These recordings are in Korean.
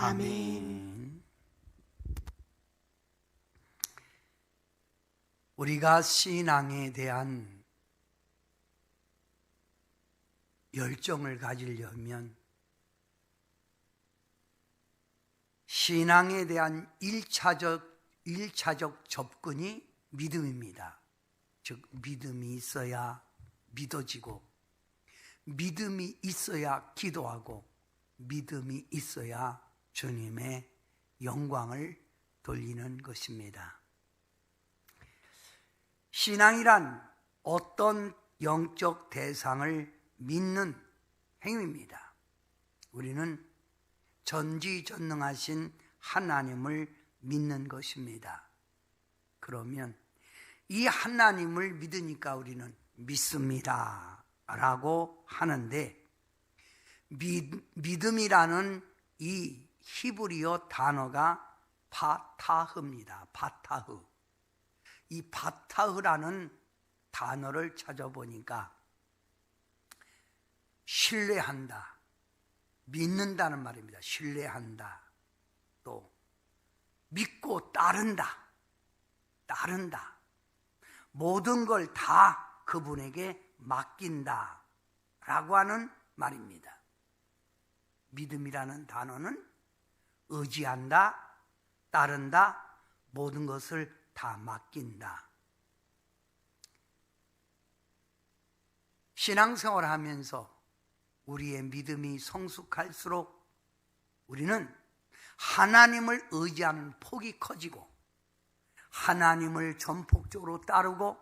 아멘. 우리가 신앙에 대한 열정을 가지려면 신앙에 대한 1차적 접근이 믿음입니다. 즉 믿음이 있어야 믿어지고, 믿음이 있어야 기도하고, 믿음이 있어야 주님의 영광을 돌리는 것입니다. 신앙이란 어떤 영적 대상을 믿는 행위입니다. 우리는 전지전능하신 하나님을 믿는 것입니다. 그러면 이 하나님을 믿으니까 우리는 믿습니다 라고 하는데, 믿음이라는 이 히브리어 단어가 바타흐입니다. 바타흐. 이 바타흐라는 단어를 찾아보니까 신뢰한다, 믿는다는 말입니다. 신뢰한다, 또 믿고 따른다, 모든 걸 다 그분에게 맡긴다 라고 하는 말입니다. 믿음이라는 단어는 의지한다, 따른다, 모든 것을 다 맡긴다. 신앙생활을 하면서 우리의 믿음이 성숙할수록 우리는 하나님을 의지하는 폭이 커지고, 하나님을 전폭적으로 따르고,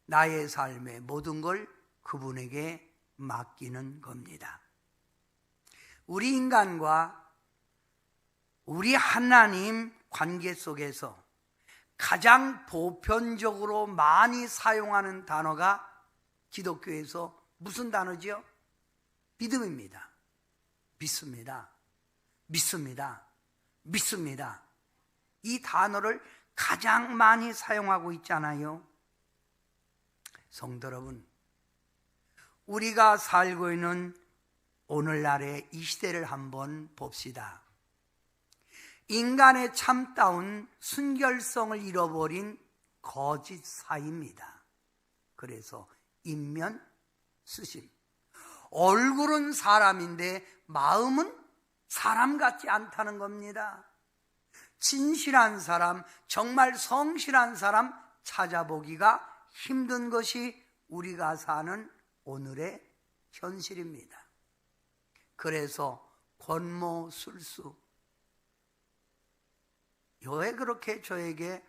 나의 삶의 모든 걸 그분에게 맡기는 겁니다. 우리 인간과 우리 하나님 관계 속에서 가장 보편적으로 많이 사용하는 단어가 기독교에서 무슨 단어지요? 믿음입니다. 믿습니다. 이 단어를 가장 많이 사용하고 있잖아요. 성도 여러분, 우리가 살고 있는 오늘날의 이 시대를 한번 봅시다. 인간의 참다운 순결성을 잃어버린 거짓 사이입니다. 그래서 인면 수심, 얼굴은 사람인데 마음은 사람 같지 않다는 겁니다. 진실한 사람, 정말 성실한 사람 찾아보기가 힘든 것이 우리가 사는 오늘의 현실입니다. 그래서 권모술수, 왜 그렇게 저에게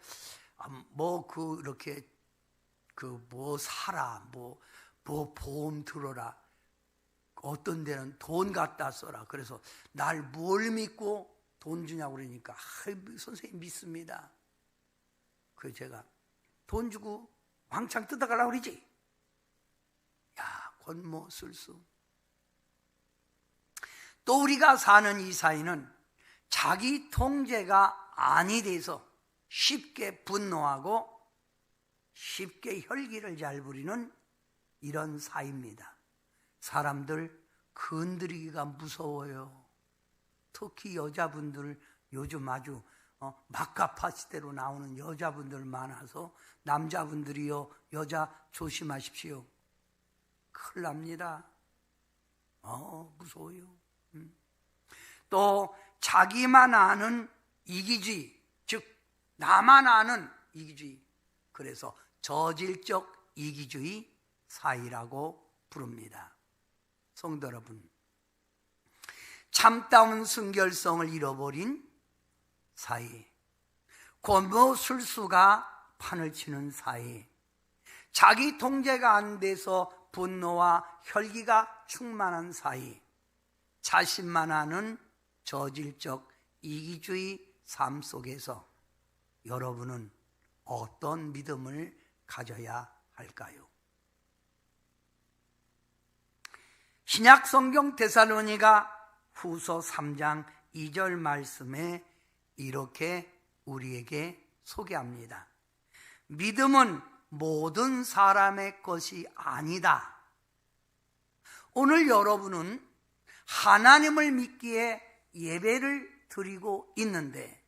사라, 보험 들어라, 어떤 데는 돈 갖다 써라, 그래서 날 뭘 믿고 돈 주냐고 그러니까 선생님 믿습니다. 그래서 제가 돈 주고 왕창 뜯어가려고 그러지. 야, 권모술수. 또 우리가 사는 이 사회는 자기 통제가 아니 돼서 쉽게 분노하고 쉽게 혈기를 잘 부리는 이런 사회입니다. 사람들 건드리기가 무서워요. 특히 여자분들 요즘 아주 막가파시대로 나오는 여자분들 많아서 남자분들이요, 여자 조심하십시오. 큰일 납니다. 무서워요. 또 자기만 아는 이기주의, 즉 나만 아는 이기주의, 그래서 저질적 이기주의 사이라고 부릅니다. 성도 여러분, 참다운 순결성을 잃어버린 사이, 권모술수가 판을 치는 사이, 자기 통제가 안 돼서 분노와 혈기가 충만한 사이, 자신만 아는 저질적 이기주의 삶 속에서 여러분은 어떤 믿음을 가져야 할까요? 신약 성경 데살로니가 후서 3장 2절 말씀에 이렇게 우리에게 소개합니다. 믿음은 모든 사람의 것이 아니다. 오늘 여러분은 하나님을 믿기에 예배를 드리고 있는데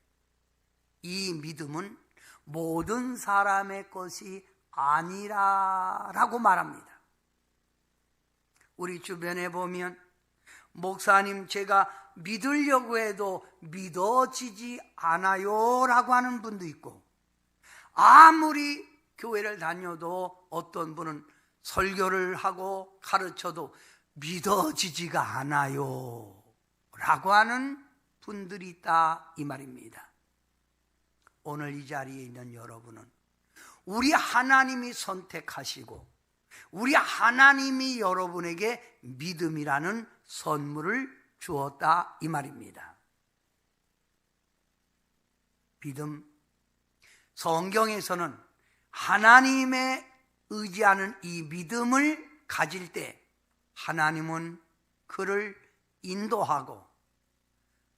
이 믿음은 모든 사람의 것이 아니라라고 말합니다. 우리 주변에 보면 목사님 제가 믿으려고 해도 믿어지지 않아요 라고 하는 분도 있고, 아무리 교회를 다녀도 어떤 분은 설교를 하고 가르쳐도 믿어지지가 않아요 라고 하는 분들이 있다 이 말입니다. 오늘 이 자리에 있는 여러분은 우리 하나님이 선택하시고 우리 하나님이 여러분에게 믿음이라는 선물을 주었다 이 말입니다. 믿음, 성경에서는 하나님의 의지하는 이 믿음을 가질 때 하나님은 그를 인도하고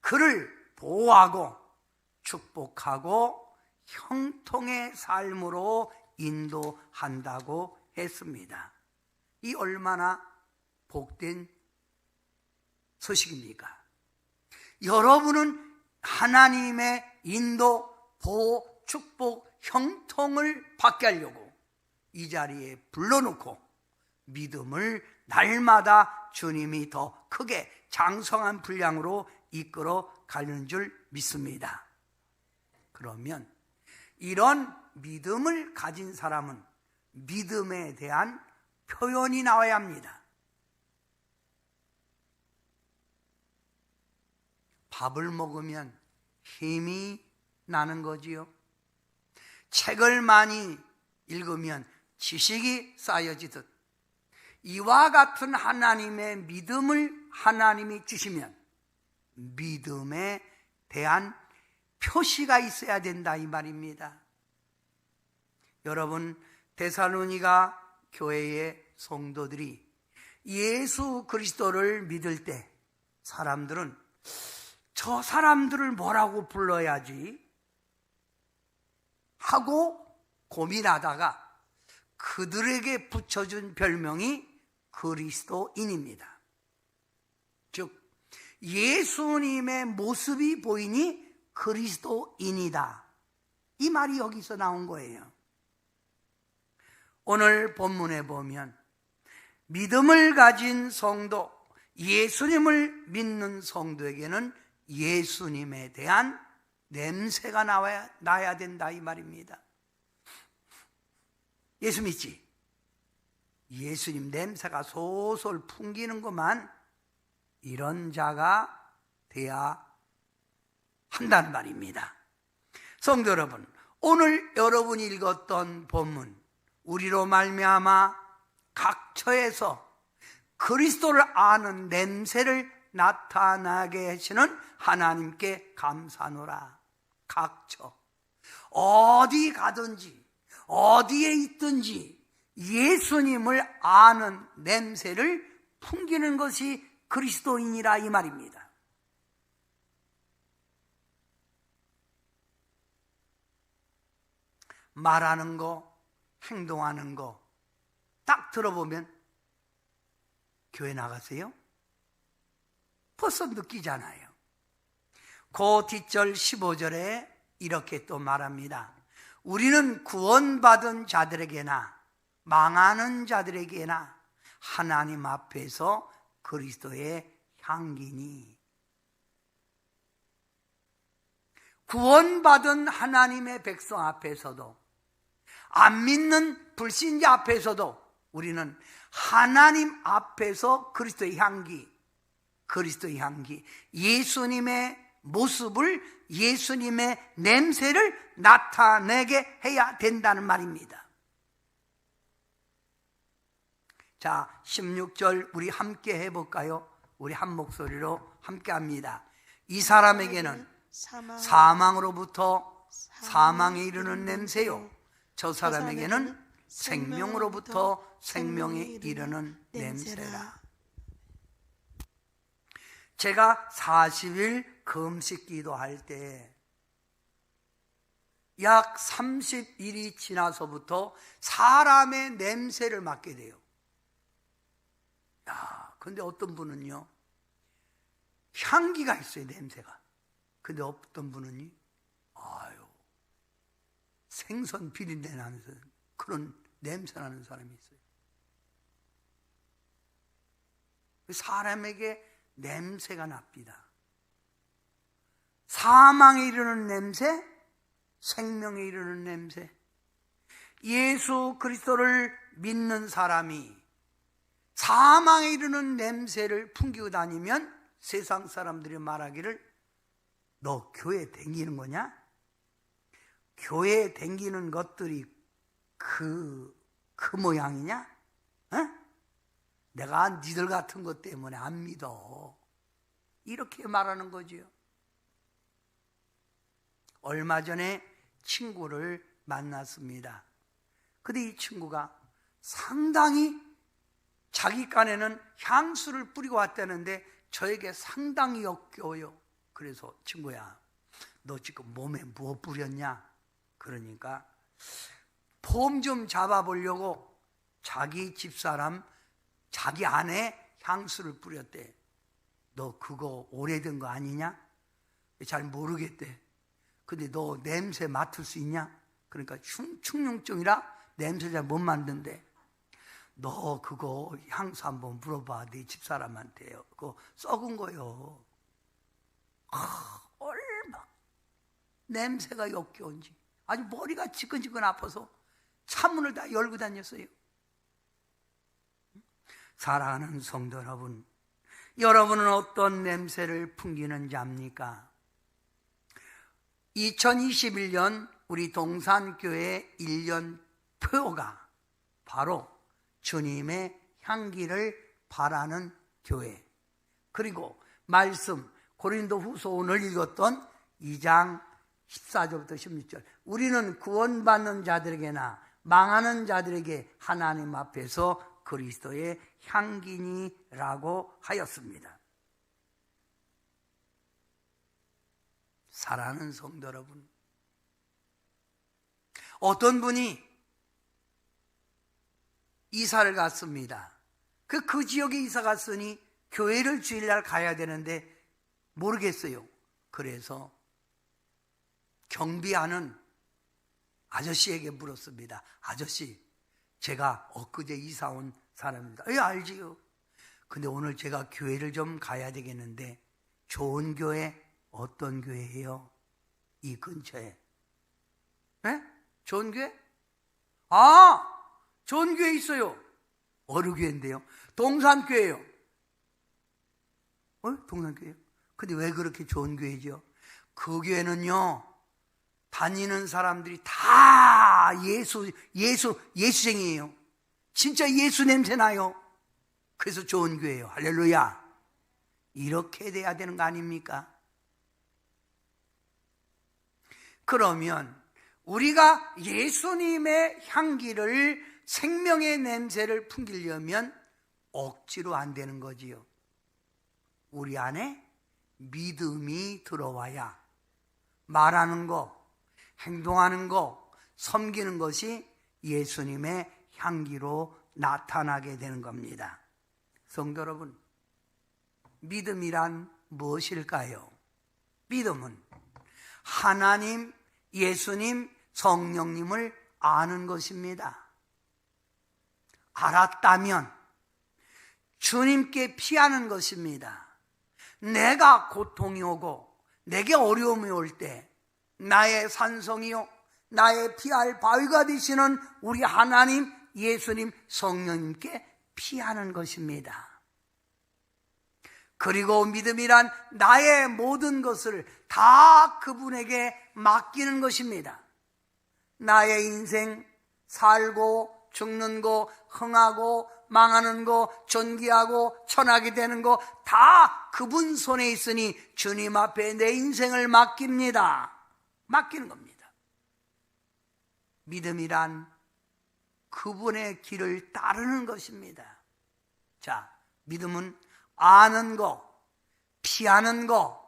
그를 보호하고 축복하고 형통의 삶으로 인도한다고 했습니다. 이 얼마나 복된 소식입니까? 여러분은 하나님의 인도, 보호, 축복, 형통을 받게 하려고 이 자리에 불러놓고 믿음을 날마다 주님이 더 크게 장성한 분량으로 이끌어 가는 줄 믿습니다. 그러면 이런 믿음을 가진 사람은 믿음에 대한 표현이 나와야 합니다. 밥을 먹으면 힘이 나는 거지요. 책을 많이 읽으면 지식이 쌓여지듯 이와 같은 하나님의 믿음을 하나님이 주시면 믿음에 대한 표시가 있어야 된다 이 말입니다. 여러분, 데살로니가 교회의 성도들이 예수 그리스도를 믿을 때 사람들은 저 사람들을 뭐라고 불러야지 하고 고민하다가 그들에게 붙여준 별명이 그리스도인입니다. 즉 예수님의 모습이 보이니 그리스도인이다, 이 말이 여기서 나온 거예요. 오늘 본문에 보면 믿음을 가진 성도, 예수님을 믿는 성도에게는 예수님에 대한 냄새가 나야 된다 이 말입니다. 예수 믿지? 예수님 냄새가 솔솔 풍기는구만, 이런 자가 돼야 한다는 말입니다. 성도 여러분, 오늘 여러분이 읽었던 본문, 우리로 말미암아 각처에서 그리스도를 아는 냄새를 나타나게 하시는 하나님께 감사하노라. 각처, 어디 가든지 어디에 있든지 예수님을 아는 냄새를 풍기는 것이 그리스도인이라 이 말입니다. 말하는 거, 행동하는 거 딱 들어보면 교회 나가세요? 벌써 느끼잖아요. 그 뒷절 15절에 이렇게 또 말합니다. 우리는 구원받은 자들에게나 망하는 자들에게나 하나님 앞에서 그리스도의 향기니. 구원받은 하나님의 백성 앞에서도, 안 믿는 불신자 앞에서도 우리는 하나님 앞에서 그리스도의 향기, 예수님의 모습을, 예수님의 냄새를 나타내게 해야 된다는 말입니다. 자, 16절 우리 함께 해볼까요? 우리 한 목소리로 함께 합니다. 이 사람에게는 사망으로부터 사망에 이르는 냄새요, 저 사람에게는 생명으로부터 생명에 이르는 냄새라. 제가 40일 금식 기도할 때 약 30일이 지나서부터 사람의 냄새를 맡게 돼요. 근데 어떤 분은요, 향기가 있어요, 냄새가. 근데 어떤 분은 아유, 생선 비린내 나면서 그런 냄새 나는 사람이 있어요. 사람에게 냄새가 납니다. 사망에 이르는 냄새, 생명에 이르는 냄새. 예수 그리스도를 믿는 사람이 사망에 이르는 냄새를 풍기고 다니면 세상 사람들이 말하기를 너 교회 댕기는 거냐? 교회 댕기는 것들이 그 모양이냐? 어? 내가 니들 같은 것 때문에 안 믿어. 이렇게 말하는 거지요. 얼마 전에 친구를 만났습니다. 근데 이 친구가 상당히 자기 깐에는 향수를 뿌리고 왔다는데 저에게 상당히 역겨워요. 그래서 친구야, 너 지금 몸에 뭐 뿌렸냐? 그러니까 폼 좀 잡아보려고 자기 집사람, 자기 아내 향수를 뿌렸대. 너 그거 오래된 거 아니냐? 잘 모르겠대. 근데 너 냄새 맡을 수 있냐? 그러니까 충농증이라 냄새 잘 못 맡는데 너 그거 향수 한번 물어봐. 네 집사람한테요. 그거 썩은 거요. 얼마 냄새가 역겨운지 아주 머리가 지끈지끈 아파서 창문을 다 열고 다녔어요. 사랑하는 성도 여러분, 여러분은 어떤 냄새를 풍기는 자입니까? 2021년 우리 동산교회 1년 표가 바로 주님의 향기를 바라는 교회, 그리고 말씀 고린도후서 오늘 읽었던 2장 14절부터 16절, 우리는 구원받는 자들에게나 망하는 자들에게 하나님 앞에서 그리스도의 향기니라고 하였습니다. 사랑하는 성도 여러분, 어떤 분이 이사를 갔습니다. 그 지역에 이사 갔으니 교회를 주일날 가야 되는데 모르겠어요. 그래서 경비하는 아저씨에게 물었습니다. 아저씨, 제가 엊그제 이사 온 사람입니다. 예, 알지요. 근데 오늘 제가 교회를 좀 가야 되겠는데 좋은 교회 어떤 교회예요? 이 근처에. 네? 좋은 교회? 아, 좋은 교회 있어요. 어느 교회인데요? 동산교회요. 동산교회요? 근데 왜 그렇게 좋은 교회죠? 그 교회는요, 다니는 사람들이 다 예수쟁이에요. 진짜 예수 냄새 나요. 그래서 좋은 교회예요. 할렐루야. 이렇게 돼야 되는 거 아닙니까? 그러면 우리가 예수님의 향기를, 생명의 냄새를 풍기려면 억지로 안 되는 거지요. 우리 안에 믿음이 들어와야 말하는 거, 행동하는 거, 섬기는 것이 예수님의 향기로 나타나게 되는 겁니다. 성도 여러분, 믿음이란 무엇일까요? 믿음은 하나님, 예수님, 성령님을 아는 것입니다. 알았다면 주님께 피하는 것입니다. 내가 고통이 오고 내게 어려움이 올 때 나의 산성이요, 나의 피할 바위가 되시는 우리 하나님, 예수님, 성령님께 피하는 것입니다. 그리고 믿음이란 나의 모든 것을 다 그분에게 맡기는 것입니다. 나의 인생, 살고 죽는 거, 흥하고 망하는 거, 존귀하고 천하게 되는 거 다 그분 손에 있으니 주님 앞에 내 인생을 맡깁니다. 맡기는 겁니다. 믿음이란 그분의 길을 따르는 것입니다. 자, 믿음은 아는 거, 피하는 거,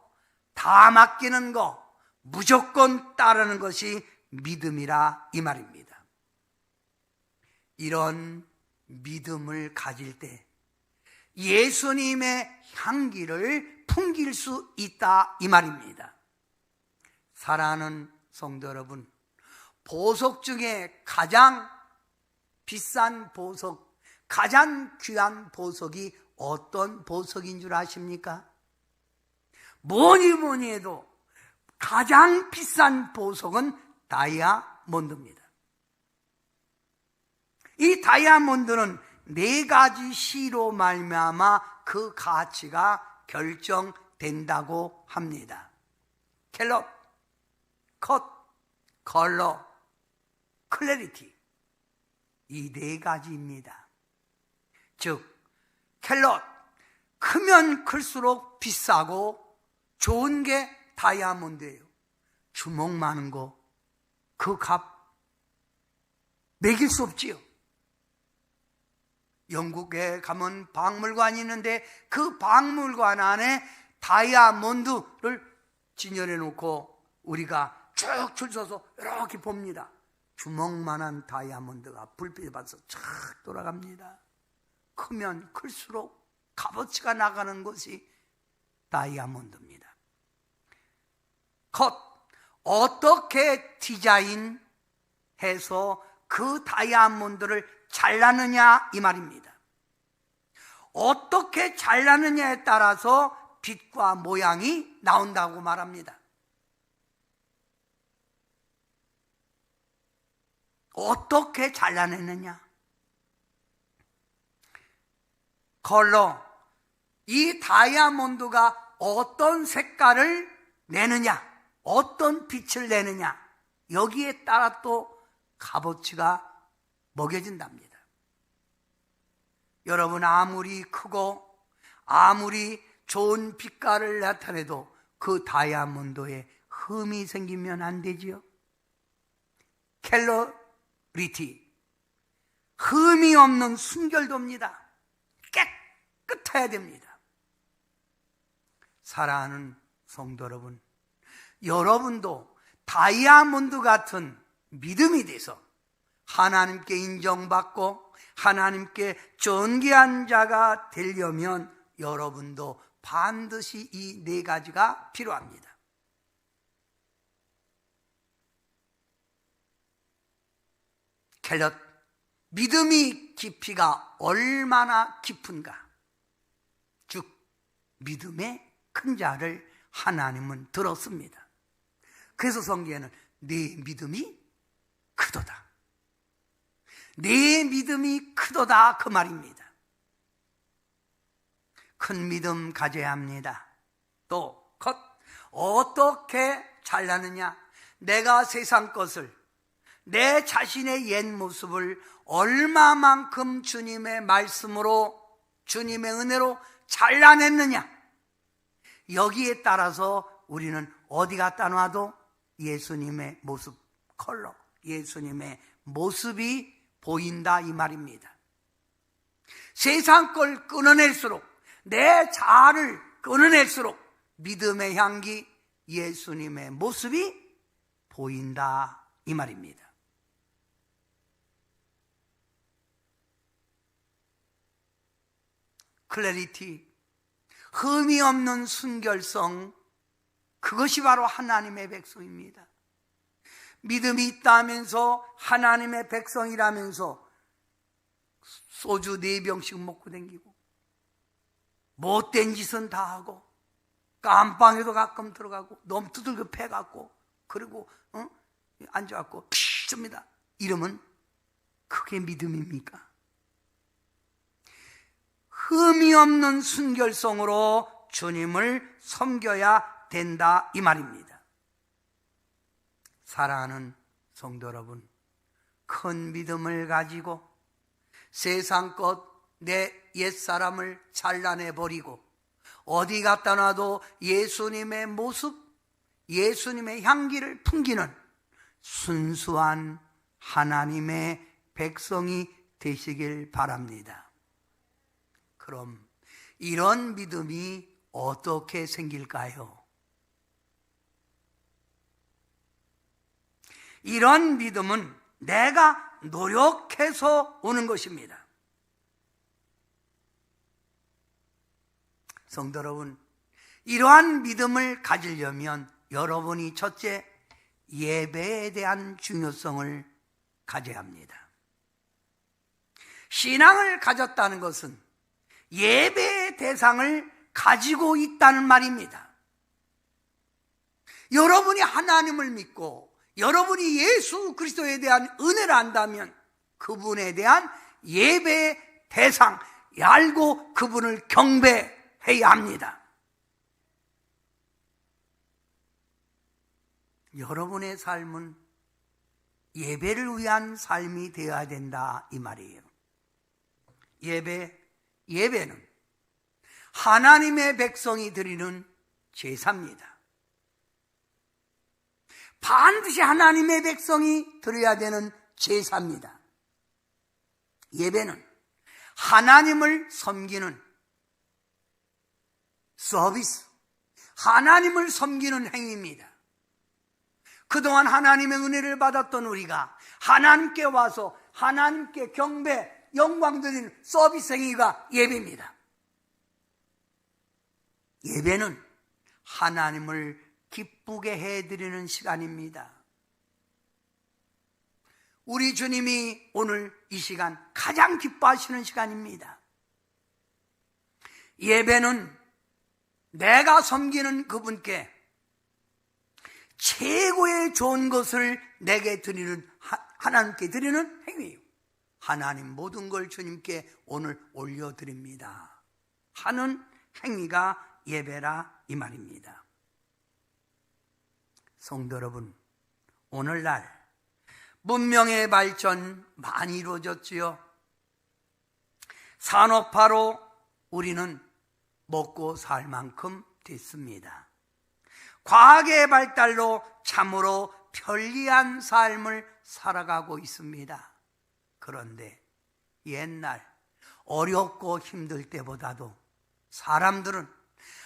다 맡기는 거, 무조건 따르는 것이 믿음이라 이 말입니다. 이런 믿음을 가질 때 예수님의 향기를 풍길 수 있다 이 말입니다. 사랑하는 성도 여러분, 보석 중에 가장 비싼 보석, 가장 귀한 보석이 어떤 보석인 줄 아십니까? 뭐니 해도 가장 비싼 보석은 다이아몬드입니다. 이 다이아몬드는 4가지 시로 말미암아 그 가치가 결정된다고 합니다. 캘럿, 컷, 컬러, 클래리티, 이 4가지입니다. 즉 캘럿, 크면 클수록 비싸고 좋은 게 다이아몬드예요. 주먹 많은 거 그 값 매길 수 없지요. 영국에 가면 박물관이 있는데 그 박물관 안에 다이아몬드를 진열해 놓고 우리가 쭉 줄 서서 이렇게 봅니다. 주먹만한 다이아몬드가 불빛에 받아서 쫙 돌아갑니다. 크면 클수록 값어치가 나가는 것이 다이아몬드입니다. 컷, 어떻게 디자인해서 그 다이아몬드를 잘라느냐 이 말입니다. 어떻게 잘라느냐에 따라서 빛과 모양이 나온다고 말합니다. 어떻게 잘라내느냐? 컬러, 이 다이아몬드가 어떤 색깔을 내느냐, 어떤 빛을 내느냐, 여기에 따라 또 값어치가 먹여진답니다. 여러분, 아무리 크고 아무리 좋은 빛깔을 나타내도 그 다이아몬드에 흠이 생기면 안 되지요. 캘러리티, 흠이 없는 순결도입니다. 깨끗해야 됩니다. 사랑하는 성도 여러분, 여러분도 다이아몬드 같은 믿음이 돼서 하나님께 인정받고 하나님께 존귀한 자가 되려면 여러분도 반드시 이 4가지가 필요합니다. 캘럿, 믿음이 깊이가 얼마나 깊은가? 즉 믿음의 큰 자를 하나님은 들었습니다. 그래서 성경에는 내 믿음이 크도다, 내 믿음이 크도다 그 말입니다. 큰 믿음 가져야 합니다. 또 컷, 어떻게 잘나느냐? 내가 세상 것을, 내 자신의 옛 모습을 얼마만큼 주님의 말씀으로, 주님의 은혜로 잘라냈느냐, 여기에 따라서 우리는 어디 갖다 놔도 예수님의 모습, 컬러, 예수님의 모습이 보인다 이 말입니다. 세상 걸 끊어낼수록, 내 자아를 끊어낼수록 믿음의 향기, 예수님의 모습이 보인다 이 말입니다. 클래리티, 흠이 없는 순결성, 그것이 바로 하나님의 백성입니다. 믿음이 있다면서 하나님의 백성이라면서 소주 4병씩 먹고 다니고 못된 짓은 다 하고 깜빵에도 가끔 들어가고 너무 두들겨 패갖고 그리고 앉아갖고 핍니다. 이러면 그게 믿음입니까? 흠이 없는 순결성으로 주님을 섬겨야 된다 이 말입니다. 사랑하는 성도 여러분, 큰 믿음을 가지고 세상 것, 내 옛사람을 잘라내버리고 어디 갖다 놔도 예수님의 모습, 예수님의 향기를 풍기는 순수한 하나님의 백성이 되시길 바랍니다. 그럼 이런 믿음이 어떻게 생길까요? 이런 믿음은 내가 노력해서 오는 것입니다. 성도 여러분, 이러한 믿음을 가지려면 여러분이 첫째 예배에 대한 중요성을 가져야 합니다. 신앙을 가졌다는 것은 예배의 대상을 가지고 있다는 말입니다. 여러분이 하나님을 믿고 여러분이 예수 그리스도에 대한 은혜를 안다면 그분에 대한 예배의 대상, 알고 그분을 경배해야 합니다. 여러분의 삶은 예배를 위한 삶이 되어야 된다 이 말이에요. 예배는 하나님의 백성이 드리는 제사입니다. 반드시 하나님의 백성이 드려야 되는 제사입니다. 예배는 하나님을 섬기는 서비스, 하나님을 섬기는 행위입니다. 그동안 하나님의 은혜를 받았던 우리가 하나님께 와서 하나님께 경배, 영광 드리는 서비스 행위가 예배입니다. 예배는 하나님을 기쁘게 해드리는 시간입니다. 우리 주님이 오늘 이 시간 가장 기뻐하시는 시간입니다. 예배는 내가 섬기는 그분께 최고의 좋은 것을 내게 드리는, 하나님께 드리는 행위예요. 하나님 모든 걸 주님께 오늘 올려드립니다 하는 행위가 예배라 이 말입니다. 성도 여러분, 오늘날 문명의 발전 많이 이루어졌지요. 산업화로 우리는 먹고 살 만큼 됐습니다. 과학의 발달로 참으로 편리한 삶을 살아가고 있습니다. 그런데 옛날 어렵고 힘들 때보다도 사람들은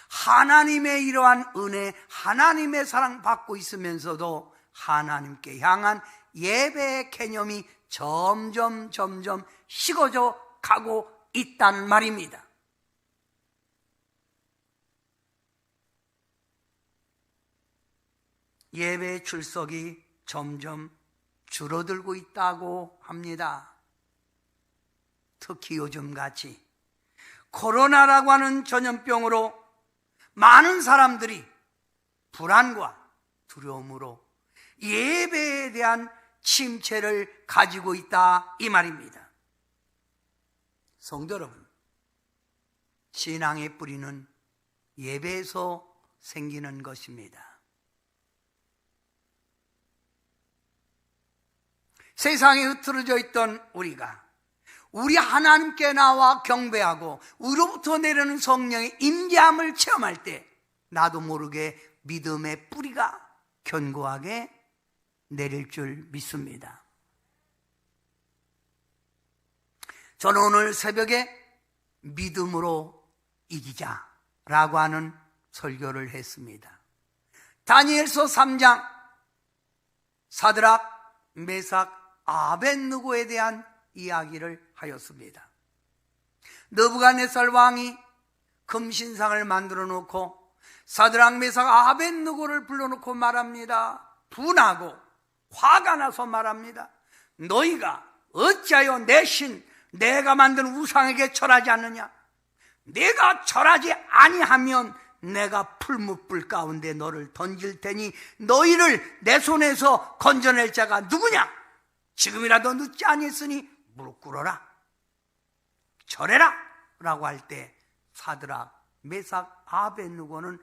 하나님의 이러한 은혜, 하나님의 사랑 받고 있으면서도 하나님께 향한 예배의 개념이 점점 식어져 가고 있단 말입니다. 예배 출석이 점점 줄어들고 있다고 합니다. 특히 요즘같이 코로나라고 하는 전염병으로 많은 사람들이 불안과 두려움으로 예배에 대한 침체를 가지고 있다 이 말입니다. 성도 여러분, 신앙의 뿌리는 예배에서 생기는 것입니다. 세상에 흐트러져 있던 우리가 우리 하나님께 나와 경배하고 우리로부터 내려오는 성령의 임재함을 체험할 때 나도 모르게 믿음의 뿌리가 견고하게 내릴 줄 믿습니다. 저는 오늘 새벽에 믿음으로 이기자라고 하는 설교를 했습니다. 다니엘서 3장 사드락, 메삭, 아벳느고에 대한 이야기를 하였습니다. 느부갓네살 왕이 금신상을 만들어 놓고 사드락, 메삭, 아벳느고를 불러놓고 말합니다. 분하고 화가 나서 말합니다. 너희가 어찌하여 내 신, 내가 만든 우상에게 절하지 않느냐? 내가 절하지 아니하면 내가 풀무불 가운데 너를 던질 테니 너희를 내 손에서 건져낼 자가 누구냐? 지금이라도 늦지 아니했으니 무릎 꿇어라, 절해라 라고 할 때 사드락, 메삭, 아벳느고는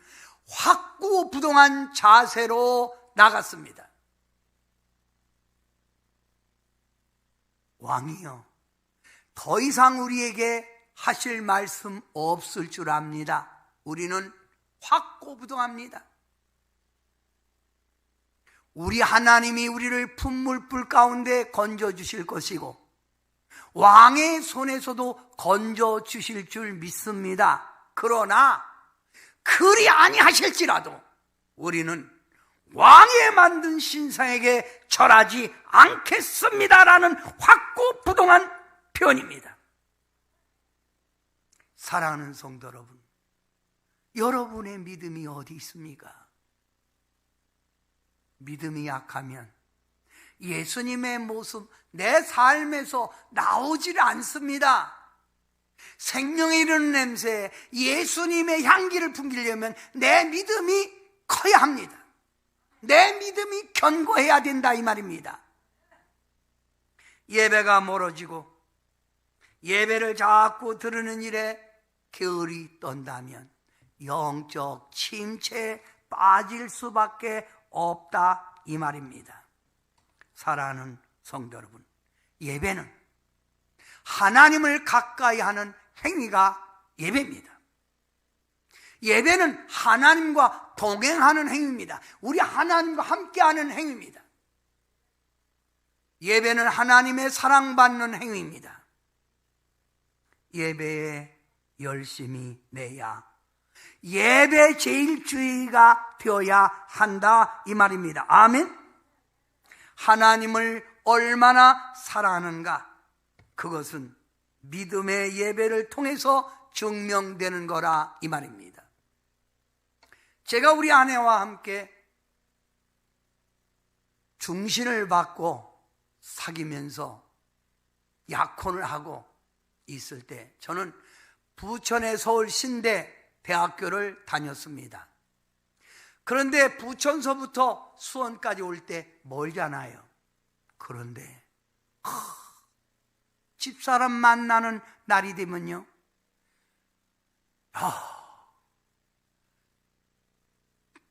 확고부동한 자세로 나갔습니다. 왕이여, 더 이상 우리에게 하실 말씀 없을 줄 압니다. 우리는 확고부동합니다. 우리 하나님이 우리를 풀무불 가운데 건져주실 것이고 왕의 손에서도 건져주실 줄 믿습니다. 그러나 그리 아니하실지라도 우리는 왕이 만든 신상에게 절하지 않겠습니다라는 확고부동한 표현입니다. 사랑하는 성도 여러분, 여러분의 믿음이 어디 있습니까? 믿음이 약하면 예수님의 모습 내 삶에서 나오질 않습니다. 생명이 이르는 냄새, 예수님의 향기를 풍기려면 내 믿음이 커야 합니다. 내 믿음이 견고해야 된다 이 말입니다. 예배가 멀어지고 예배를 자꾸 들으는 일에 게을이 떤다면 영적 침체에 빠질 수밖에 없다 이 말입니다. 사랑하는 성도 여러분, 예배는 하나님을 가까이 하는 행위가 예배입니다. 예배는 하나님과 동행하는 행위입니다. 우리 하나님과 함께하는 행위입니다. 예배는 하나님의 사랑받는 행위입니다. 예배에 열심히 내야 예배 제일주의가 되어야 한다 이 말입니다. 아멘. 하나님을 얼마나 사랑하는가, 그것은 믿음의 예배를 통해서 증명되는 거라 이 말입니다. 제가 우리 아내와 함께 중신을 받고 사귀면서 약혼을 하고 있을 때 저는 부천의 서울신대 대학교를 다녔습니다. 그런데 부천서부터 수원까지 올 때 멀잖아요. 그런데 집사람 만나는 날이 되면요,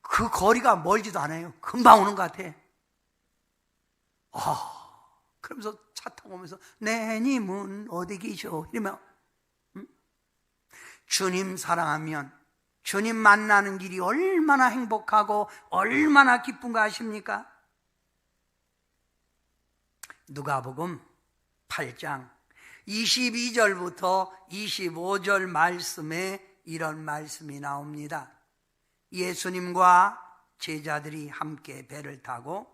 그 거리가 멀지도 않아요. 금방 오는 것 같아. 그러면서 차 타고 오면서 내님은 어디 계셔? 이러면 주님 사랑하면 주님 만나는 길이 얼마나 행복하고 얼마나 기쁜가 아십니까? 누가복음 8장 22절부터 25절 말씀에 이런 말씀이 나옵니다. 예수님과 제자들이 함께 배를 타고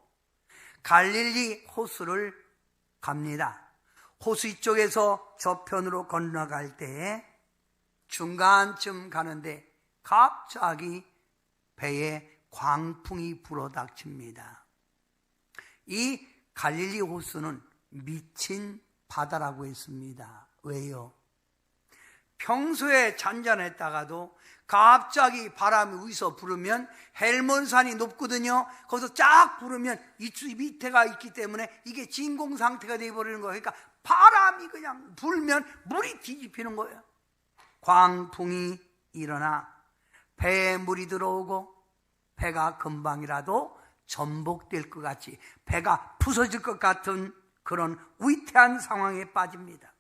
갈릴리 호수를 갑니다. 호수 이쪽에서 저편으로 건너갈 때에 중간쯤 가는데 갑자기 배에 광풍이 불어닥칩니다. 이 갈릴리 호수는 미친 바다라고 했습니다. 왜요? 평소에 잔잔했다가도 갑자기 바람이 위서 불으면 헬몬산이 높거든요. 거기서 쫙 불으면 이쪽 밑에가 있기 때문에 이게 진공 상태가 되어버리는 거예요. 그러니까 바람이 그냥 불면 물이 뒤집히는 거예요. 광풍이 일어나 배에 물이 들어오고 배가 금방이라도 전복될 것 같이, 배가 부서질 것 같은 그런 위태한 상황에 빠집니다.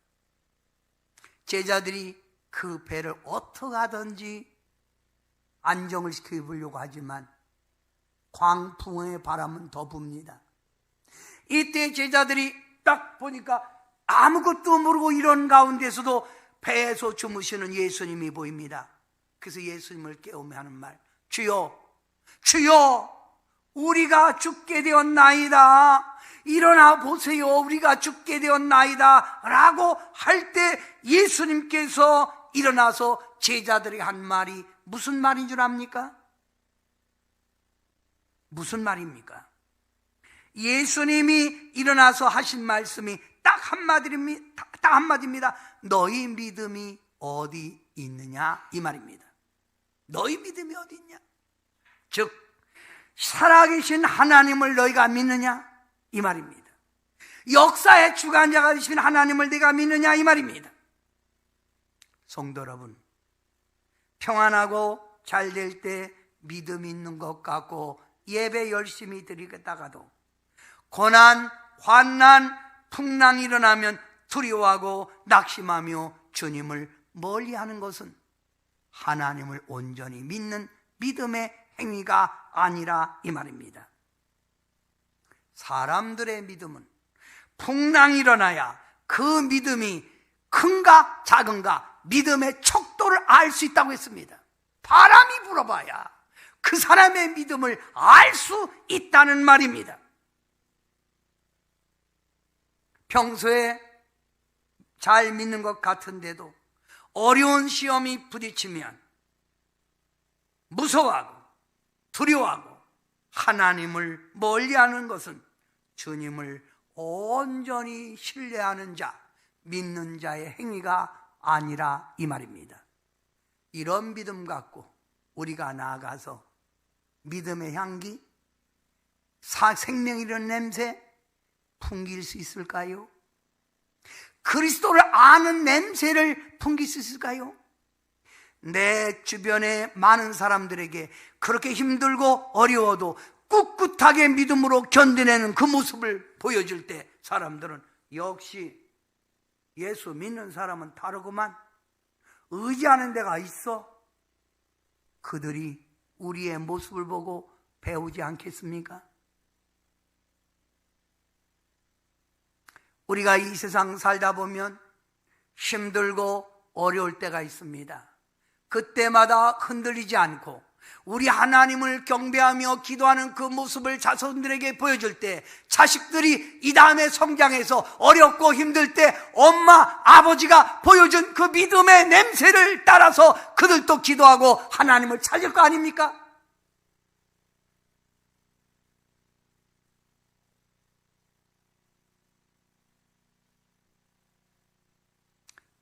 제자들이 그 배를 어떻게 하든지 안정을 시켜보려고 하지만 광풍의 바람은 더 붑니다. 이때 제자들이 딱 보니까 아무것도 모르고 이런 가운데서도 배에서 주무시는 예수님이 보입니다. 그래서 예수님을 깨우며 하는 말, 주여, 주여, 우리가 죽게 되었나이다. 일어나 보세요. 우리가 죽게 되었나이다. 라고 할 때 예수님께서 일어나서 제자들이 한 말이 무슨 말인 줄 압니까? 무슨 말입니까? 예수님이 일어나서 하신 말씀이 딱 한마디입니다. 너희 믿음이 어디 있느냐 이 말입니다. 너희 믿음이 어디 있냐? 즉 살아계신 하나님을 너희가 믿느냐 이 말입니다. 역사의 주관자가 되신 하나님을 내가 믿느냐 이 말입니다. 성도 여러분, 평안하고 잘 될 때 믿음 있는 것 같고 예배 열심히 드리겠다가도 고난, 환난, 풍랑이 일어나면 두려워하고 낙심하며 주님을 멀리하는 것은 하나님을 온전히 믿는 믿음의 행위가 아니라 이 말입니다. 사람들의 믿음은 풍랑이 일어나야 그 믿음이 큰가 작은가 믿음의 척도를 알 수 있다고 했습니다. 바람이 불어봐야 그 사람의 믿음을 알 수 있다는 말입니다. 평소에 잘 믿는 것 같은데도 어려운 시험이 부딪히면 무서워하고 두려워하고 하나님을 멀리하는 것은 주님을 온전히 신뢰하는 자, 믿는 자의 행위가 아니라 이 말입니다. 이런 믿음 갖고 우리가 나아가서 믿음의 향기, 생명 이런 냄새 풍길 수 있을까요? 그리스도를 아는 냄새를 풍길 수 있을까요? 내 주변에 많은 사람들에게 그렇게 힘들고 어려워도 꿋꿋하게 믿음으로 견뎌내는 그 모습을 보여줄 때 사람들은 역시 예수 믿는 사람은 다르구만, 의지하는 데가 있어. 그들이 우리의 모습을 보고 배우지 않겠습니까? 우리가 이 세상 살다 보면 힘들고 어려울 때가 있습니다. 그때마다 흔들리지 않고 우리 하나님을 경배하며 기도하는 그 모습을 자손들에게 보여줄 때 자식들이 이 다음에 성장해서 어렵고 힘들 때 엄마, 아버지가 보여준 그 믿음의 냄새를 따라서 그들도 기도하고 하나님을 찾을 거 아닙니까?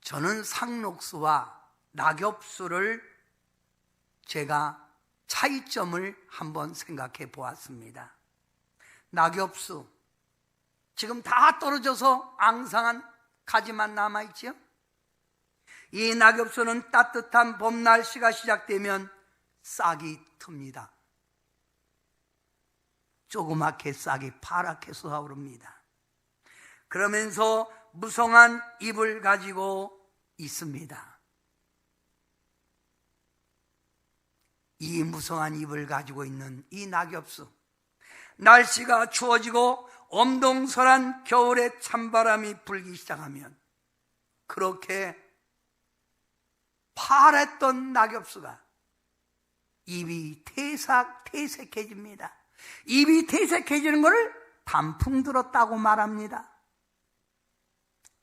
저는 상록수와 낙엽수를 제가 차이점을 한번 생각해 보았습니다. 낙엽수, 지금 다 떨어져서 앙상한 가지만 남아있지요? 이 낙엽수는 따뜻한 봄 날씨가 시작되면 싹이 틉니다. 조그맣게 싹이 파랗게 솟아오릅니다. 그러면서 무성한 잎을 가지고 있습니다. 이 무성한 잎을 가지고 있는 이 낙엽수, 날씨가 추워지고 엄동설한 겨울에 찬바람이 불기 시작하면 그렇게 파랬던 낙엽수가 잎이 퇴색해집니다. 잎이 퇴색해지는 것을 단풍 들었다고 말합니다.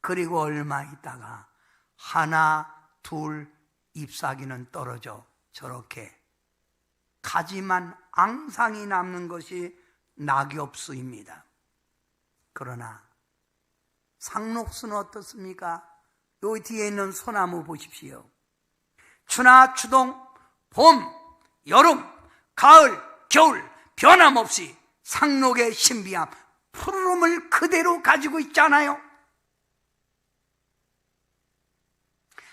그리고 얼마 있다가 하나, 둘 잎사귀는 떨어져 저렇게 가지만 앙상이 남는 것이 낙엽수입니다. 그러나 상록수는 어떻습니까? 여기 뒤에 있는 소나무 보십시오. 추나 추동, 봄, 여름, 가을, 겨울 변함없이 상록의 신비함, 푸르름을 그대로 가지고 있잖아요.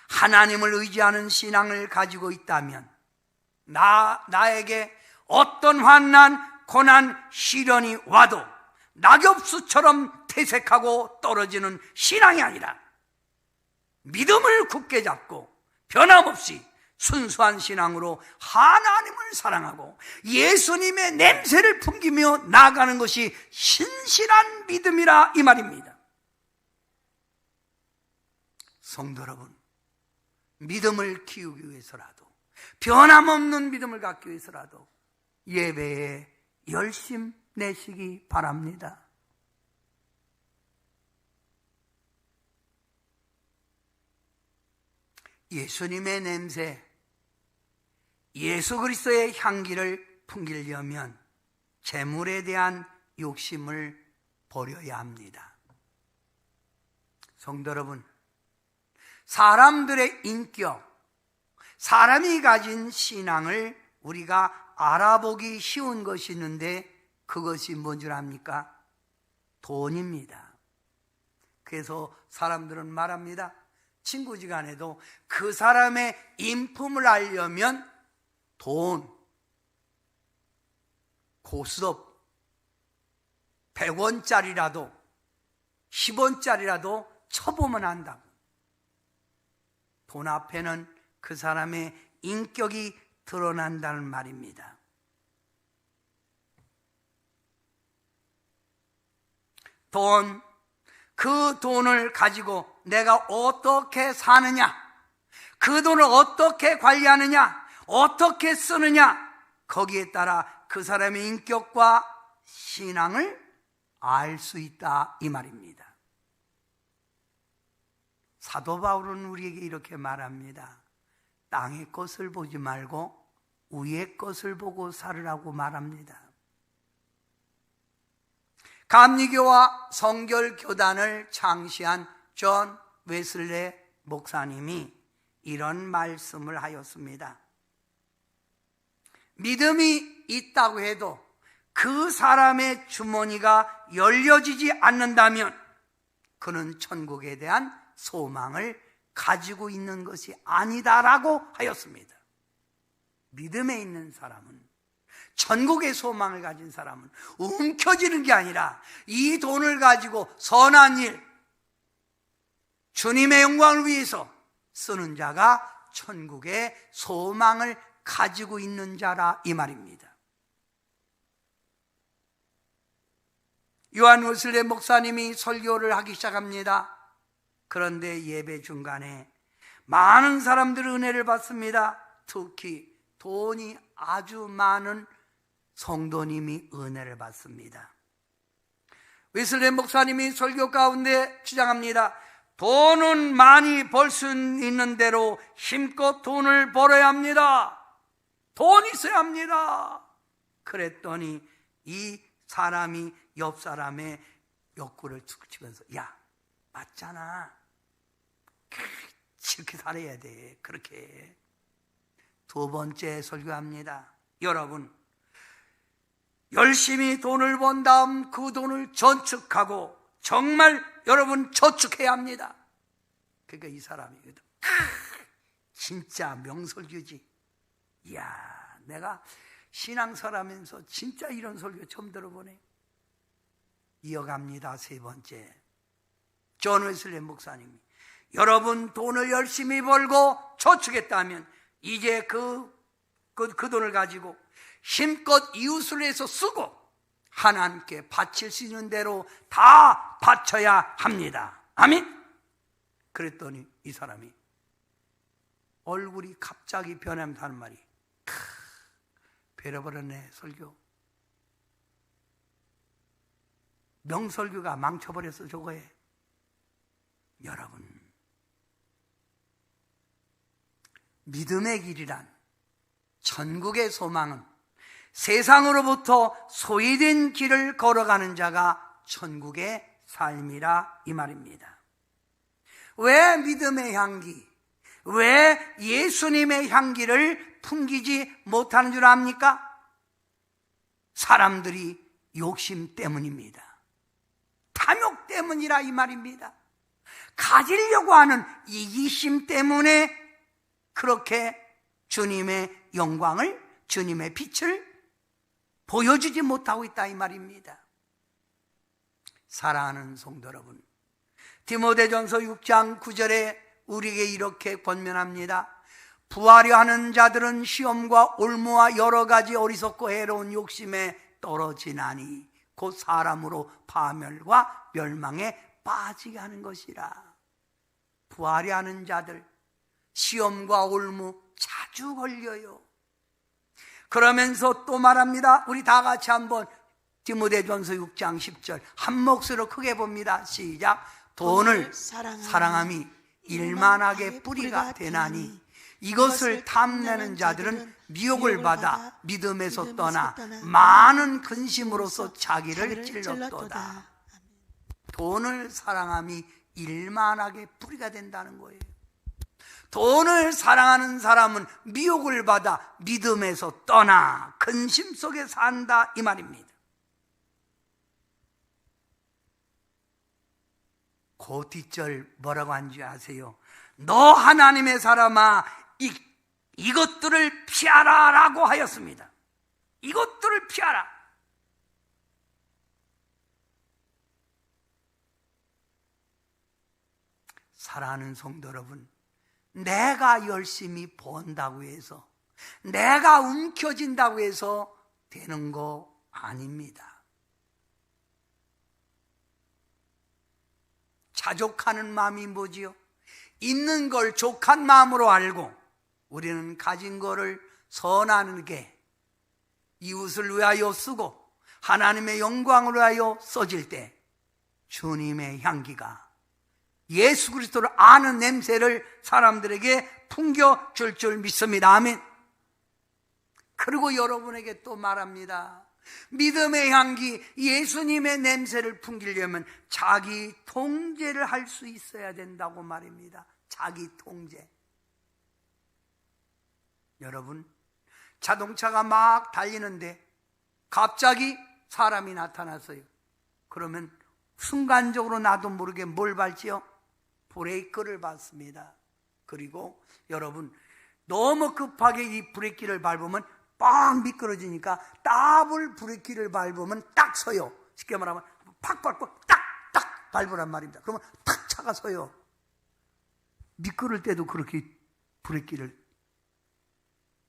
하나님을 의지하는 신앙을 가지고 있다면 나에게 어떤 환난, 고난, 시련이 와도 낙엽수처럼 퇴색하고 떨어지는 신앙이 아니라 믿음을 굳게 잡고 변함없이 순수한 신앙으로 하나님을 사랑하고 예수님의 냄새를 풍기며 나아가는 것이 신실한 믿음이라 이 말입니다. 성도 여러분, 믿음을 키우기 위해서라도, 변함없는 믿음을 갖기 위해서라도 예배에 열심 내시기 바랍니다. 예수님의 냄새, 예수 그리스도의 향기를 풍기려면 재물에 대한 욕심을 버려야 합니다. 성도 여러분, 사람들의 인격, 사람이 가진 신앙을 우리가 알아보기 쉬운 것이 있는데 그것이 뭔 줄 압니까? 돈입니다. 그래서 사람들은 말합니다. 친구지간에도 그 사람의 인품을 알려면 돈, 고스톱, 100원짜리라도 10원짜리라도 쳐보면 안다고. 돈 앞에는 그 사람의 인격이 드러난다는 말입니다. 돈, 그 돈을 가지고 내가 어떻게 사느냐, 그 돈을 어떻게 관리하느냐, 어떻게 쓰느냐, 거기에 따라 그 사람의 인격과 신앙을 알 수 있다 이 말입니다. 사도 바울은 우리에게 이렇게 말합니다. 땅의 것을 보지 말고 위의 것을 보고 살으라고 말합니다. 감리교와 성결교단을 창시한 존 웨슬레 목사님이 이런 말씀을 하였습니다. 믿음이 있다고 해도 그 사람의 주머니가 열려지지 않는다면 그는 천국에 대한 소망을 가지고 있는 것이 아니다라고 하였습니다. 믿음에 있는 사람은, 천국의 소망을 가진 사람은 움켜쥐는 게 아니라 이 돈을 가지고 선한 일, 주님의 영광을 위해서 쓰는 자가 천국의 소망을 가지고 있는 자라 이 말입니다. 요한 웨슬레 목사님이 설교를 하기 시작합니다. 그런데 예배 중간에 많은 사람들이 은혜를 받습니다. 특히 돈이 아주 많은 성도님이 은혜를 받습니다. 웨슬레 목사님이 설교 가운데 주장합니다. 돈은 많이 벌 수 있는 대로 힘껏 돈을 벌어야 합니다. 돈이 있어야 합니다. 그랬더니 이 사람이 옆 사람의 옆구리를 툭 치면서, 야, 맞잖아. 이렇게 살아야 돼. 그렇게. 두 번째 설교합니다. 여러분, 열심히 돈을 번 다음 그 돈을 저축하고 정말 여러분 저축해야 합니다. 그러니까 이 사람이 진짜 명설교지. 이야, 내가 신앙설하면서 진짜 이런 설교 처음 들어보네. 이어갑니다. 세 번째, 존 웨슬레 목사님이, 여러분 돈을 열심히 벌고 저축했다면 이제 그 돈을 가지고 힘껏 이웃을 위해서 쓰고 하나님께 바칠 수 있는 대로 다 바쳐야 합니다. 아멘. 그랬더니 이 사람이 얼굴이 갑자기 변하면서 하는 말이, 베려버렸네 설교. 명설교가 망쳐버렸어 저거에. 여러분, 믿음의 길이란, 천국의 소망은 세상으로부터 소외된 길을 걸어가는 자가 천국의 삶이라 이 말입니다. 왜 믿음의 향기, 왜 예수님의 향기를 풍기지 못하는 줄 압니까? 사람들이 욕심 때문입니다. 탐욕 때문이라 이 말입니다. 가지려고 하는 이기심 때문에 그렇게 주님의 영광을, 주님의 빛을 보여주지 못하고 있다 이 말입니다. 사랑하는 성도 여러분, 디모데전서 6장 9절에 우리에게 이렇게 권면합니다. 부하려 하는 자들은 시험과 올무와 여러 가지 어리석고 해로운 욕심에 떨어지나니 곧 사람으로 파멸과 멸망에 빠지게 하는 것이라. 부하려 하는 자들, 시험과 올무 자주 걸려요. 그러면서 또 말합니다. 우리 다 같이 한번 디모데전서 6장 10절 한 목소리로 크게 봅니다. 시작. 돈을 사랑함이 일만하게 뿌리가 되나니 이것을 탐내는 자들은 미혹을 받아 믿음에서 떠나 많은 근심으로서 자기를 찔렀도다. 돈을 사랑함이 일만하게 뿌리가 된다는 거예요. 돈을 사랑하는 사람은 미혹을 받아 믿음에서 떠나 근심 속에 산다 이 말입니다. 그 뒷절 뭐라고 한지 아세요? 너 하나님의 사람아, 이것들을 피하라 라고 하였습니다. 이것들을 피하라. 사랑하는 성도 여러분, 내가 열심히 번다고 해서, 내가 움켜진다고 해서 되는 거 아닙니다. 자족하는 마음이 뭐지요? 있는 걸 족한 마음으로 알고 우리는 가진 거를 선하게 이웃을 위하여 쓰고 하나님의 영광을 위하여 써질 때 주님의 향기가, 예수 그리스도를 아는 냄새를 사람들에게 풍겨줄 줄 믿습니다. 아멘. 그리고 여러분에게 또 말합니다. 믿음의 향기, 예수님의 냄새를 풍기려면 자기 통제를 할 수 있어야 된다고 말입니다. 자기 통제. 여러분, 자동차가 막 달리는데 갑자기 사람이 나타났어요. 그러면 순간적으로 나도 모르게 뭘 밟지요? 브레이크를 밟습니다. 그리고 여러분, 너무 급하게 이 브레이크를 밟으면 빵 미끄러지니까 더블 브레이크를 밟으면 딱 서요. 쉽게 말하면 팍팍팍 딱딱 밟으란 말입니다. 그러면 탁 차가 서요. 미끄러울 때도 그렇게 브레이크를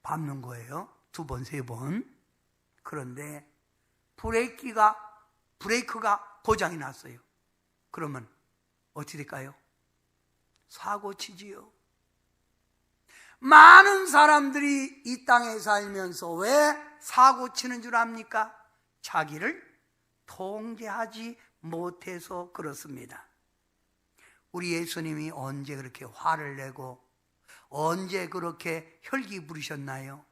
밟는 거예요. 2번, 3번. 그런데 브레이크가 고장이 났어요. 그러면 어떻게 될까요? 사고 치지요. 많은 사람들이 이 땅에 살면서 왜 사고 치는 줄 압니까? 자기를 통제하지 못해서 그렇습니다. 우리 예수님이 언제 그렇게 화를 내고 언제 그렇게 혈기 부리셨나요?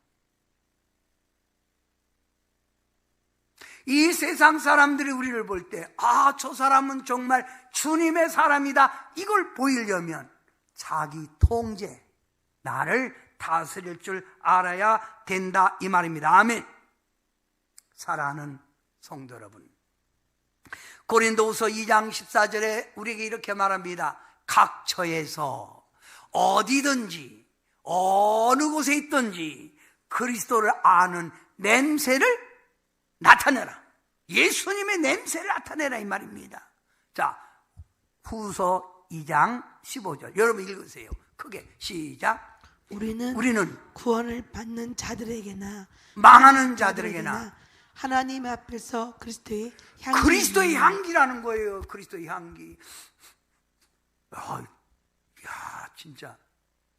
이 세상 사람들이 우리를 볼 때, 저 사람은 정말 주님의 사람이다, 이걸 보이려면 자기 통제, 나를 다스릴 줄 알아야 된다, 이 말입니다. 아멘. 사랑하는 성도 여러분, 고린도후서 2장 14절에 우리에게 이렇게 말합니다. 각 처에서 어디든지 어느 곳에 있든지 그리스도를 아는 냄새를 나타내라. 예수님의 냄새를 나타내라, 이 말입니다. 자, 후서 2장 15절 여러분 읽으세요. 크게 시작. 우리는 구원을 받는 자들에게나 망하는 자들에게나 하나님 앞에서 그리스도의 향기라는 거예요. 그리스도의 향기. 야, 진짜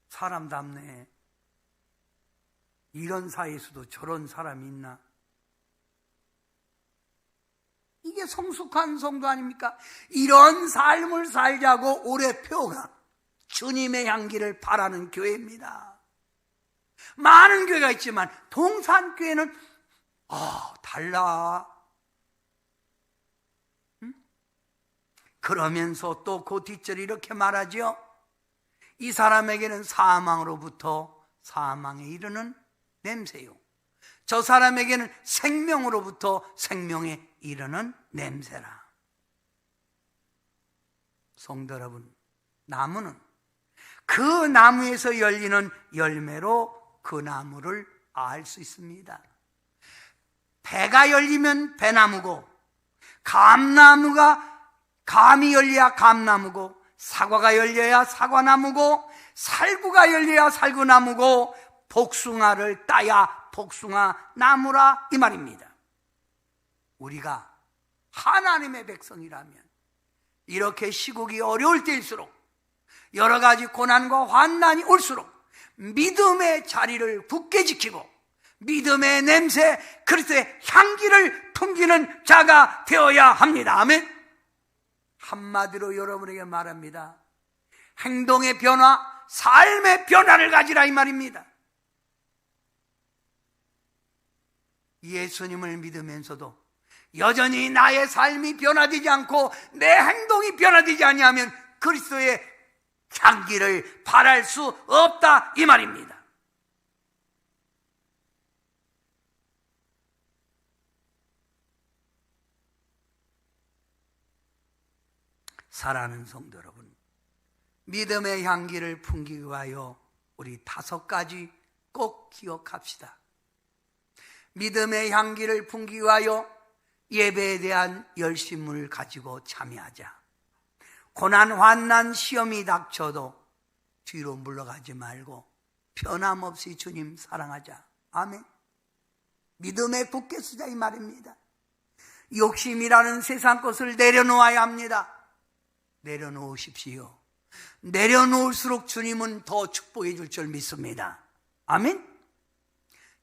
사람답네. 이런 사이에서도 저런 사람이 있나? 이게 성숙한 성도 아닙니까? 이런 삶을 살자고 올해 표가 주님의 향기를 바라는 교회입니다. 많은 교회가 있지만 동산교회는 달라. 그러면서 또 그 뒷절이 이렇게 말하죠. 이 사람에게는 사망으로부터 사망에 이르는 냄새요, 저 사람에게는 생명으로부터 생명에 이르는 냄새라. 성도 여러분, 나무는 그 나무에서 열리는 열매로 그 나무를 알 수 있습니다. 배가 열리면 배나무고, 감이 열려야 감나무고, 사과가 열려야 사과나무고, 살구가 열려야 살구나무고, 복숭아를 따야 복숭아 나무라, 이 말입니다. 우리가 하나님의 백성이라면 이렇게 시국이 어려울 때일수록, 여러 가지 고난과 환난이 올수록 믿음의 자리를 굳게 지키고 믿음의 냄새, 그리스도의 향기를 풍기는 자가 되어야 합니다. 아멘. 한마디로 여러분에게 말합니다. 행동의 변화, 삶의 변화를 가지라, 이 말입니다. 예수님을 믿으면서도 여전히 나의 삶이 변화되지 않고 내 행동이 변화되지 아니하면 그리스도의 향기를 바랄 수 없다, 이 말입니다. 사랑하는 성도 여러분, 믿음의 향기를 풍기기 위하여 우리 5가지 꼭 기억합시다. 믿음의 향기를 풍기기 위하여 예배에 대한 열심을 가지고 참여하자. 고난, 환난, 시험이 닥쳐도 뒤로 물러가지 말고 변함없이 주님 사랑하자. 아멘. 믿음에 굳게 쓰자, 이 말입니다. 욕심이라는 세상 것을 내려놓아야 합니다. 내려놓으십시오. 내려놓을수록 주님은 더 축복해 줄 줄 믿습니다. 아멘.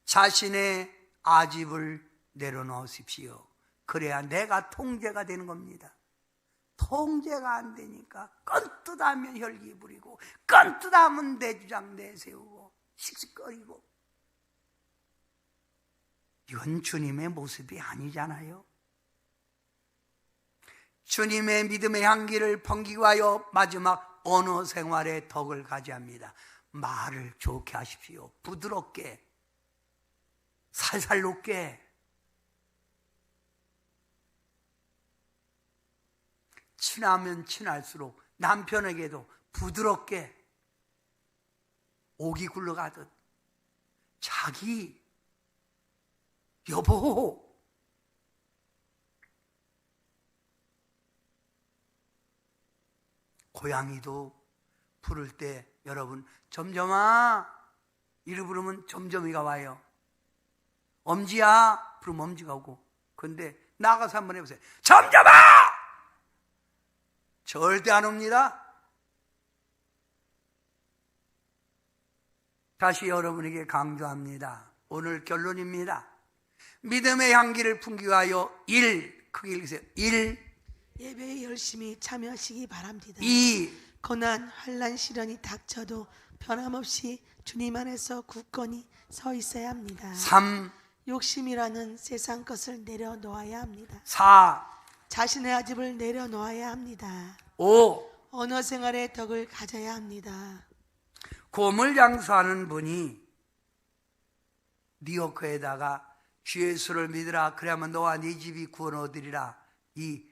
자신의 아집을 내려놓으십시오. 그래야 내가 통제가 되는 겁니다. 통제가 안 되니까 껌뜯하면 혈기 부리고, 껌뜯하면 내 주장 내세우고 씩씩거리고. 이건 주님의 모습이 아니잖아요. 주님의 믿음의 향기를 풍기기 위하여 마지막 언어 생활의 덕을 가져합니다. 말을 좋게 하십시오. 부드럽게, 살살 녹게. 친하면 친할수록 남편에게도 부드럽게, 옥이 굴러가듯 자기 여보, 고양이도 부를 때 여러분 점점아 이를 부르면 점점이가 와요. 엄지야 부르면 엄지가 오고. 근데 나가서 한번 해보세요. 점점아! 절대 안 옵니다. 다시 여러분에게 강조합니다. 오늘 결론입니다. 믿음의 향기를 풍기기 위하여 1, 크게 읽으세요. 1, 예배에 열심히 참여하시기 바랍니다. 2, 고난, 환난, 시련이 닥쳐도 변함없이 주님 안에서 굳건히 서 있어야 합니다. 3, 욕심이라는 세상 것을 내려놓아야 합니다. 4, 자신의 아집을 내려놓아야 합니다. 5. 언어 생활의 덕을 가져야 합니다. 곰을 양수하는 분이 뉴요크에다가 주 예수를 믿으라 그래야만 너와 네 집이 구원 얻으리라 이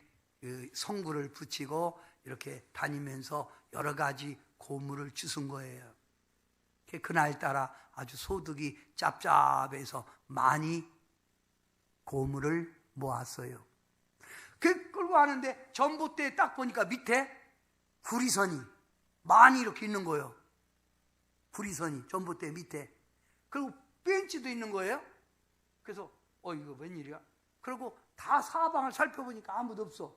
성구를 붙이고 이렇게 다니면서 여러 가지 고물을 주순 거예요. 그날따라 아주 소득이 짭짭해서 많이 고물을 모았어요. 끌고 가는데 전봇대에 딱 보니까 밑에 구리선이 많이 이렇게 있는 거예요. 구리선이 전봇대 밑에. 그리고 벤치도 있는 거예요. 그래서 이거 웬일이야? 그리고 다 사방을 살펴보니까 아무도 없어.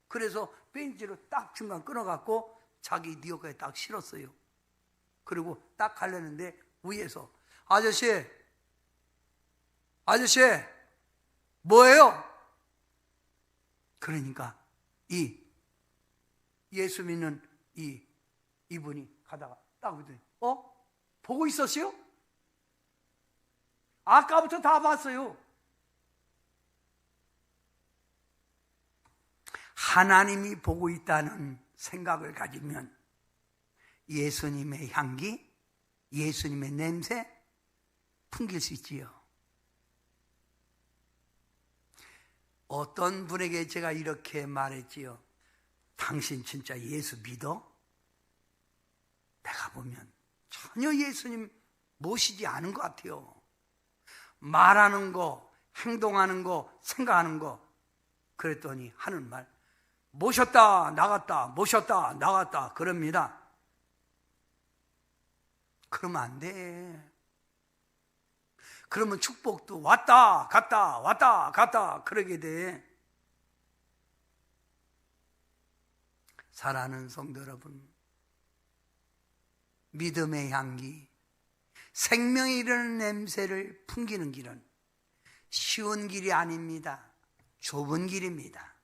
그래서 벤치로 딱 중간 끊어갖고 자기 뉴욕에 딱 실었어요. 그리고 딱 가려는데 위에서 아저씨 뭐예요? 그러니까 이 예수 믿는 이분이 가다가 딱 보더니 보고 있었어요? 아까부터 다 봤어요. 하나님이 보고 있다는 생각을 가지면 예수님의 향기, 예수님의 냄새 풍길 수 있지요. 어떤 분에게 제가 이렇게 말했지요. 당신 진짜 예수 믿어? 내가 보면 전혀 예수님 모시지 않은 것 같아요. 말하는 거, 행동하는 거, 생각하는 거. 그랬더니 하는 말, 모셨다 나갔다 모셨다 나갔다 그럽니다. 그러면 안 돼. 그러면 축복도 왔다 갔다 왔다 갔다 그러게 돼. 사랑하는 성도 여러분, 믿음의 향기, 생명이 이르는 냄새를 풍기는 길은 쉬운 길이 아닙니다. 좁은 길입니다.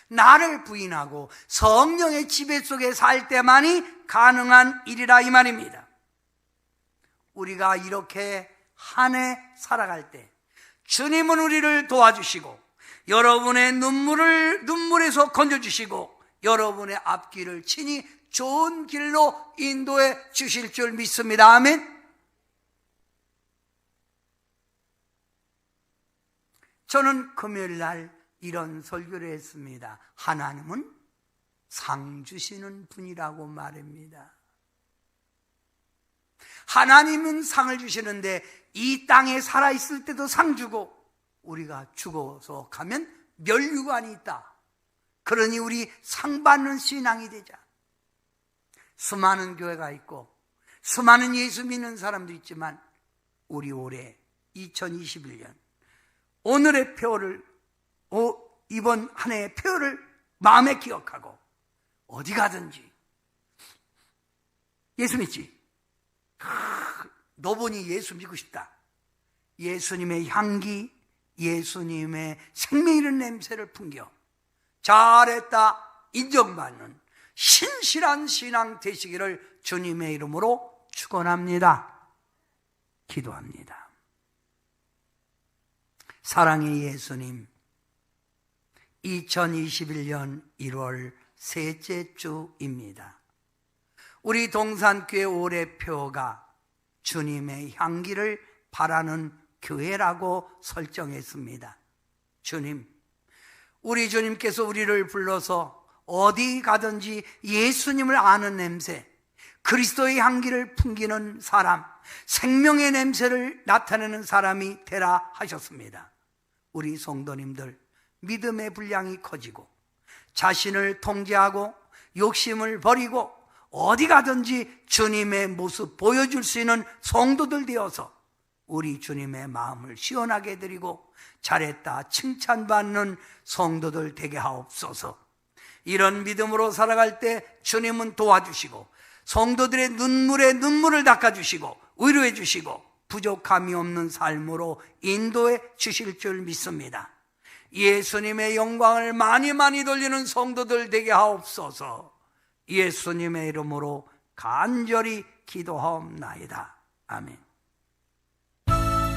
나를 부인하고 성령의 지배 속에 살 때만이 가능한 일이라 이 말입니다. 우리가 이렇게 한 해 살아갈 때 주님은 우리를 도와주시고 여러분의 눈물에서 건져주시고 여러분의 앞길을 친히 좋은 길로 인도해 주실 줄 믿습니다. 아멘. 저는 금요일 날 이런 설교를 했습니다. 하나님은 상 주시는 분이라고 말합니다. 하나님은 상을 주시는데 이 땅에 살아있을 때도 상 주고 우리가 죽어서 가면 멸류관이 있다. 그러니 우리 상 받는 신앙이 되자. 수많은 교회가 있고 수많은 예수 믿는 사람도 있지만 우리 올해 2021년 오늘의 표를 이번 한 해의 표를 마음에 기억하고 어디 가든지 예수 믿지? 너 보니 예수 믿고 싶다. 예수님의 향기, 예수님의 생명 있는 냄새를 풍겨 잘했다 인정받는 신실한 신앙 되시기를 주님의 이름으로 축원합니다. 기도합니다. 사랑의 예수님, 2021년 1월 셋째 주입니다. 우리 동산교회 올해표가 주님의 향기를 바라는 교회라고 설정했습니다. 주님, 우리 주님께서 우리를 불러서 어디 가든지 예수님을 아는 냄새, 그리스도의 향기를 풍기는 사람, 생명의 냄새를 나타내는 사람이 되라 하셨습니다. 우리 성도님들, 믿음의 분량이 커지고 자신을 통제하고 욕심을 버리고 어디 가든지 주님의 모습 보여줄 수 있는 성도들 되어서 우리 주님의 마음을 시원하게 해드리고 잘했다 칭찬받는 성도들 되게 하옵소서. 이런 믿음으로 살아갈 때 주님은 도와주시고 성도들의 눈물에 눈물을 닦아주시고 위로해 주시고 부족함이 없는 삶으로 인도해 주실 줄 믿습니다. 예수님의 영광을 많이 돌리는 성도들 되게 하옵소서. 예수님의 이름으로 간절히 기도하옵나이다. 아멘.